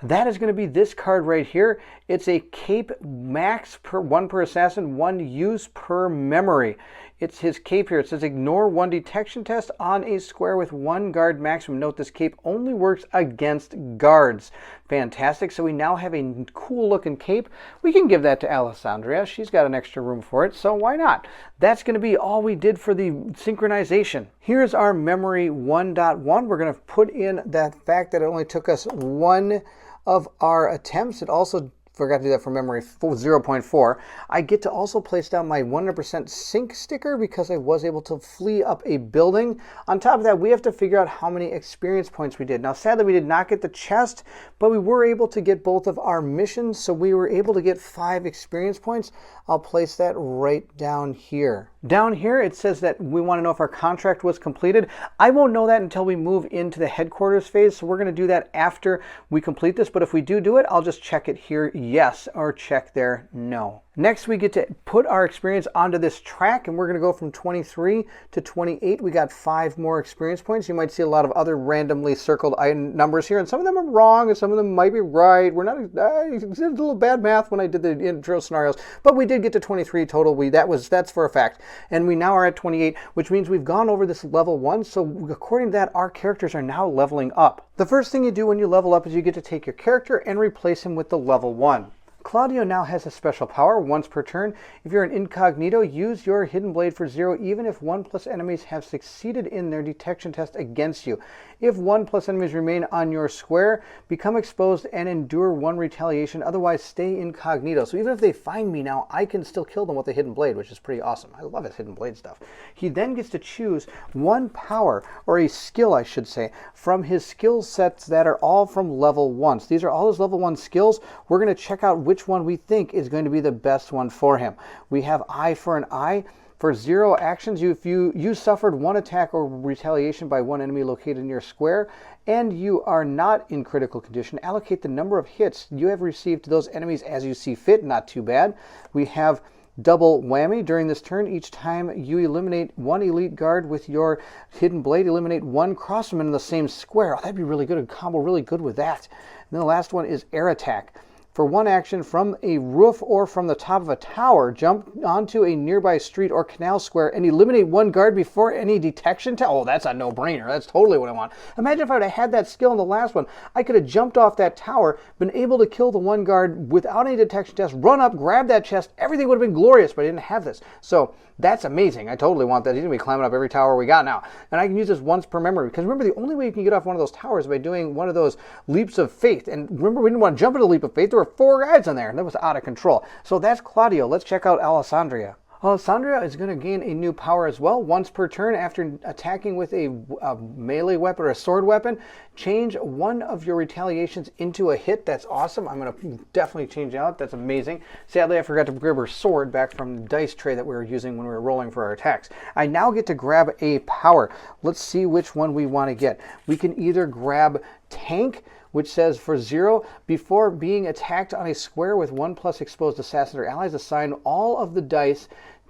That is going to be this card right here. It's a cape max per 1 per assassin, 1 use per memory. It's his cape here. It says ignore 1 detection test on a square with 1 guard maximum. Note this cape only works against guards. Fantastic. So we now have a cool looking cape. We can give that to Alessandria. She's got an extra room for it, so why not? That's going to be all we did for the synchronization. Here's our memory 1.1. We're going to put in that fact that it only took us 1 of our attempts. It also forgot to do that for memory 0.4. I get to also place down my 100% sync sticker because I was able to flee up a building. On top of that, we have to figure out how many experience points we did. Now, sadly, we did not get the chest, but we were able to get both of our missions, so we were able to get 5 experience points. I'll place that right down here. Down here, it says that we want to know if our contract was completed. I won't know that until we move into the headquarters phase, so we're going to do that after we complete this, but if we do it, I'll just check it here, yes, or check there, no. Next, we get to put our experience onto this track, and we're going to go from 23 to 28. We got 5 more experience points. You might see a lot of other randomly circled numbers here, and some of them are wrong, and some of them might be right. We're not, I did a little bad math when I did the intro scenarios, but we did get to 23 total. That's for a fact. And we now are at 28, which means we've gone over this level 1. So according to that, our characters are now leveling up. The first thing you do when you level up is you get to take your character and replace him with the level 1. Claudio now has a special power once per turn. If you're an incognito, use your hidden blade for 0 even if 1+ enemies have succeeded in their detection test against you. If 1+ enemies remain on your square, become exposed and endure 1 retaliation, otherwise stay incognito. So even if they find me now, I can still kill them with a hidden blade, which is pretty awesome. I love his hidden blade stuff. He then gets to choose 1 power, or a skill I should say, from his skill sets that are all from level 1. So these are all his level 1 skills. We're going to check out which one we think is going to be the best one for him. We have Eye for an Eye. For 0 actions, if you suffered 1 attack or retaliation by 1 enemy located in your square, and you are not in critical condition, allocate the number of hits you have received to those enemies as you see fit. Not too bad. We have Double Whammy. During this turn, each time you eliminate 1 elite guard with your hidden blade, eliminate 1 crossman in the same square. Oh, that'd be really good. A combo really good with that. And then the last one is Air Attack. For 1 action, from a roof or from the top of a tower, jump onto a nearby street or canal square and eliminate 1 guard before any detection test. Oh, that's a no-brainer. That's totally what I want. Imagine if I would have had that skill in the last one. I could have jumped off that tower, been able to kill the 1 guard without any detection test, run up, grab that chest. Everything would have been glorious, but I didn't have this. So that's amazing. I totally want that. He's going to be climbing up every tower we got now. And I can use this once per memory. Because remember, the only way you can get off one of those towers is by doing one of those leaps of faith. And remember, we didn't want to jump into a leap of faith. There were 4 guys in there, and that was out of control. So that's Claudio. Let's check out Alessandria. Alessandria is going to gain a new power as well. Once per turn, after attacking with a melee weapon or a sword weapon, change one of your retaliations into a hit. That's awesome. I'm going to definitely change out. That's amazing. Sadly, I forgot to grab her sword back from the dice tray that we were using when we were rolling for our attacks. I now get to grab a power. Let's see which one we want to get. We can either grab Tank, which says for 0, before being attacked on a square with 1+ exposed assassins or allies, assign all of the dice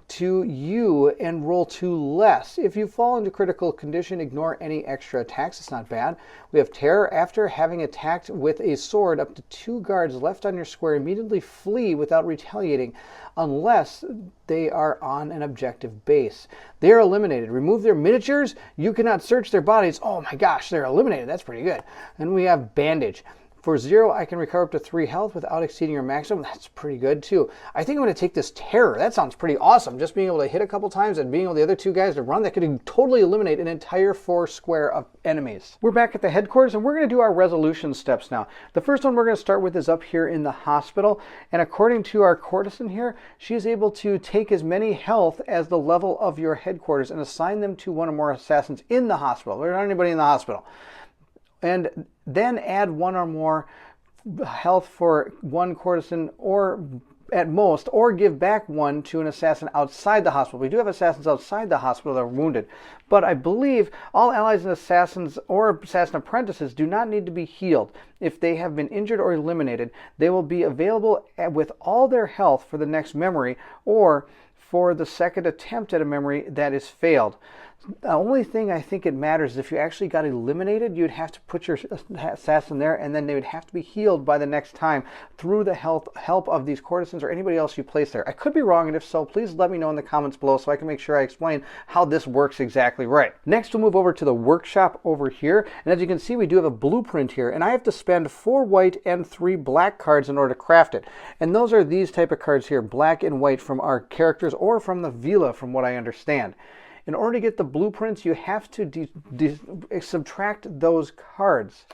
to you and roll 2 less. If you fall into critical condition, ignore any extra attacks. It's not bad. We have Terror. After having attacked with a sword, up to 2 guards left on your square immediately flee without retaliating unless they are on an objective base. They are eliminated. Remove their miniatures. You cannot search their bodies. Oh my gosh, they're eliminated. That's pretty good. Then we have Bandage. For 0, I can recover up to 3 health without exceeding your maximum. That's pretty good too. I think I'm going to take this Terror. That sounds pretty awesome. Just being able to hit a couple times and being able the other 2 guys to run, that could totally eliminate an entire 4 square of enemies. We're back at the headquarters and we're going to do our resolution steps now. The first one we're going to start with is up here in the hospital. And according to our courtesan here, she is able to take as many health as the level of your headquarters and assign them to one or more assassins in the hospital. There's not anybody in the hospital. And then add 1 or more health for 1 courtesan, or at most, or give back 1 to an assassin outside the hospital. We do have assassins outside the hospital that are wounded, but I believe all allies and assassins or assassin apprentices do not need to be healed. If they have been injured or eliminated, they will be available with all their health for the next memory or for the second attempt at a memory that is failed. The only thing I think it matters is if you actually got eliminated, you'd have to put your assassin there, and then they would have to be healed by the next time through the help of these courtesans or anybody else you place there. I could be wrong, and if so, please let me know in the comments below so I can make sure I explain how this works exactly right. Next, we'll move over to the workshop over here, and as you can see, we do have a blueprint here, and I have to spend 4 white and 3 black cards in order to craft it. And those are these type of cards here, black and white from our characters or from the villa, from what I understand. In order to get the blueprints, you have to subtract those cards.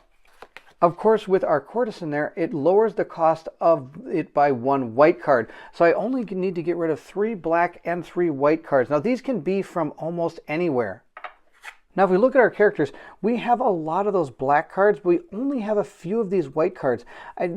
Of course, with our courtesan there, it lowers the cost of it by 1 white card. So I only need to get rid of 3 black and 3 white cards. Now, these can be from almost anywhere. Now, if we look at our characters, we have a lot of those black cards, but we only have a few of these white cards.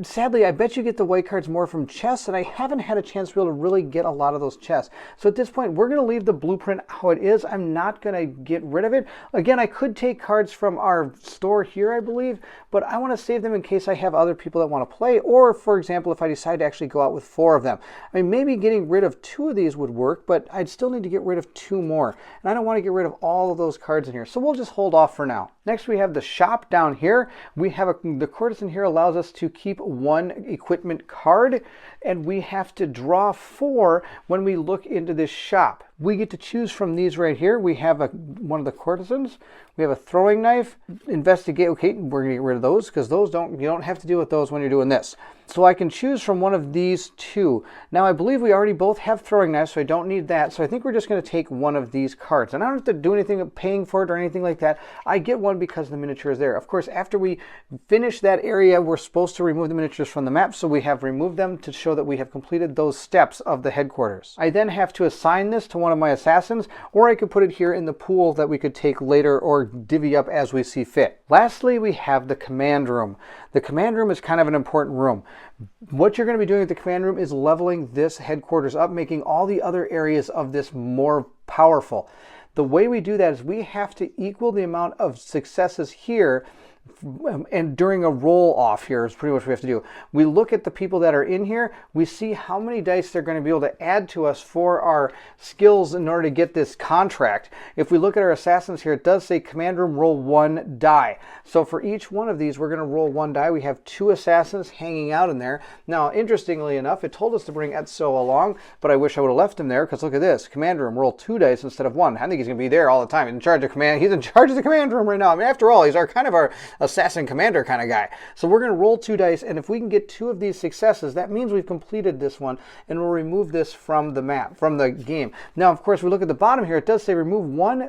Sadly, I bet you get the white cards more from chests, and I haven't had a chance to be able to really get a lot of those chests. So at this point, we're going to leave the blueprint how it is. I'm not going to get rid of it. Again, I could take cards from our store here, I believe, but I want to save them in case I have other people that want to play, or, for example, if I decide to actually go out with 4 of them. I mean, maybe getting rid of 2 of these would work, but I'd still need to get rid of 2 more. And I don't want to get rid of all of those cards in here. So we'll just hold off for now. Next, we have the shop down here. We have the courtesan here allows us to keep 1 equipment card, and we have to draw 4 when we look into this shop. We get to choose from these right here. We have one of the courtesans. We have a throwing knife, investigate. Okay, we're gonna get rid of those because those you don't have to deal with those when you're doing this. So I can choose from one of these 2. Now I believe we already both have throwing knives, so I don't need that. So I think we're just gonna take one of these cards. And I don't have to do anything of paying for it or anything like that. I get one because the miniature is there. Of course, after we finish that area, we're supposed to remove the miniatures from the map. So we have removed them to show that we have completed those steps of the headquarters. I then have to assign this to one of my assassins, or I could put it here in the pool that we could take later or divvy up as we see fit. Lastly, we have the command room. The command room is kind of an important room. What you're going to be doing at the command room is leveling this headquarters up, making all the other areas of this more powerful. The way we do that is we have to equal the amount of successes here, and during a roll off here is pretty much what we have to do. We look at the people that are in here, we see how many dice they're going to be able to add to us for our skills in order to get this contract. If we look at our assassins here, it does say command room roll 1 die. So for each one of these, we're going to roll 1 die. We have 2 assassins hanging out in there. Now, interestingly enough, it told us to bring Etso along, but I wish I would have left him there because look at this. Command room roll 2 dice instead of 1. I think he's going to be there all the time. He's in charge of the command room right now. I mean, after all, he's our kind of our assassin commander kind of guy. So we're going to roll 2 dice, and if we can get 2 of these successes, that means we've completed this one, and we'll remove this from the map, from the game. Now, of course, we look at the bottom here, it does say remove 1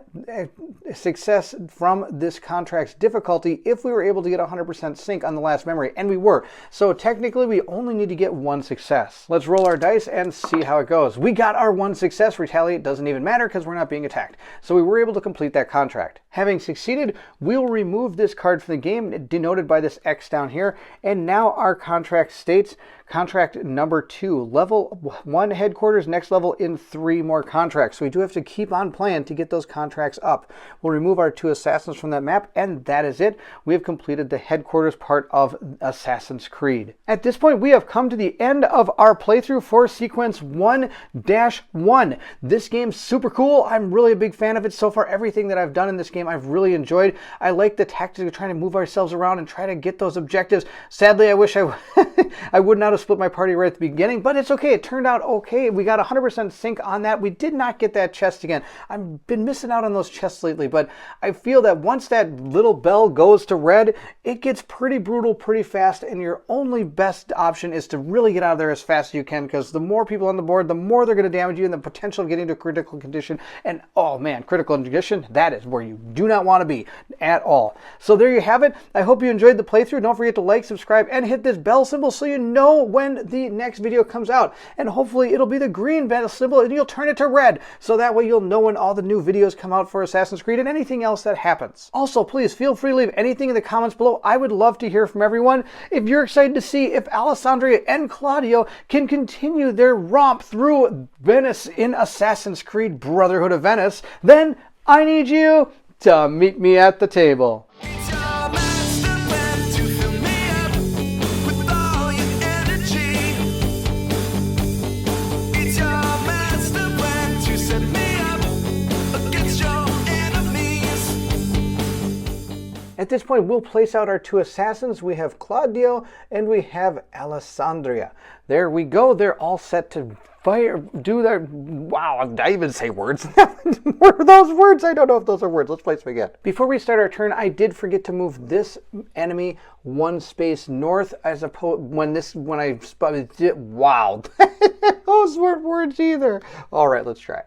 success from this contract's difficulty if we were able to get 100% sync on the last memory, and we were. So technically, we only need to get 1 success. Let's roll our dice and see how it goes. We got our 1 success. Retaliate doesn't even matter because we're not being attacked. So we were able to complete that contract. Having succeeded, we'll remove this card from the game, denoted by this X down here, and now our contract states contract number 2, level 1 headquarters, next level in 3 more contracts. So we do have to keep on playing to get those contracts up. We'll remove our 2 assassins from that map, and that is it. We have completed the headquarters part of Assassin's Creed. At this point, we have come to the end of our playthrough for sequence 1-1. This game's super cool. I'm really a big fan of it so far. Everything that I've done in this game, I've really enjoyed. I like the tactics of trying to move ourselves around and try to get those objectives. Sadly, I wish I would not have split my party right at the beginning, but it's okay. It turned out okay. We got 100% sync on that. We did not get that chest again. I've been missing out on those chests lately, but I feel that once that little bell goes to red, it gets pretty brutal pretty fast, and your only best option is to really get out of there as fast as you can, because the more people on the board, the more they're going to damage you, and the potential of getting to critical condition. And oh man, critical condition, that is where you do not want to be at all. So there you have it. I hope you enjoyed the playthrough. Don't forget to like, subscribe, and hit this bell symbol so you know when the next video comes out. And hopefully it'll be the green bell symbol and you'll turn it to red, so that way you'll know when all the new videos come out for Assassin's Creed and anything else that happens. Also, please feel free to leave anything in the comments below. I would love to hear from everyone. If you're excited to see if Alessandria and Claudio can continue their romp through Venice in Assassin's Creed Brotherhood of Venice, then I need you to meet me at the table. At this point, we'll place out our 2 assassins. We have Claudio and we have Alessandria. There we go. They're all set to fire, do their... Wow, I even say words. What are those words? I don't know if those are words. Let's place them again. Before we start our turn, I did forget to move this enemy 1 space north as opposed when I spotted it. Wow. Those weren't words either. All right, let's try.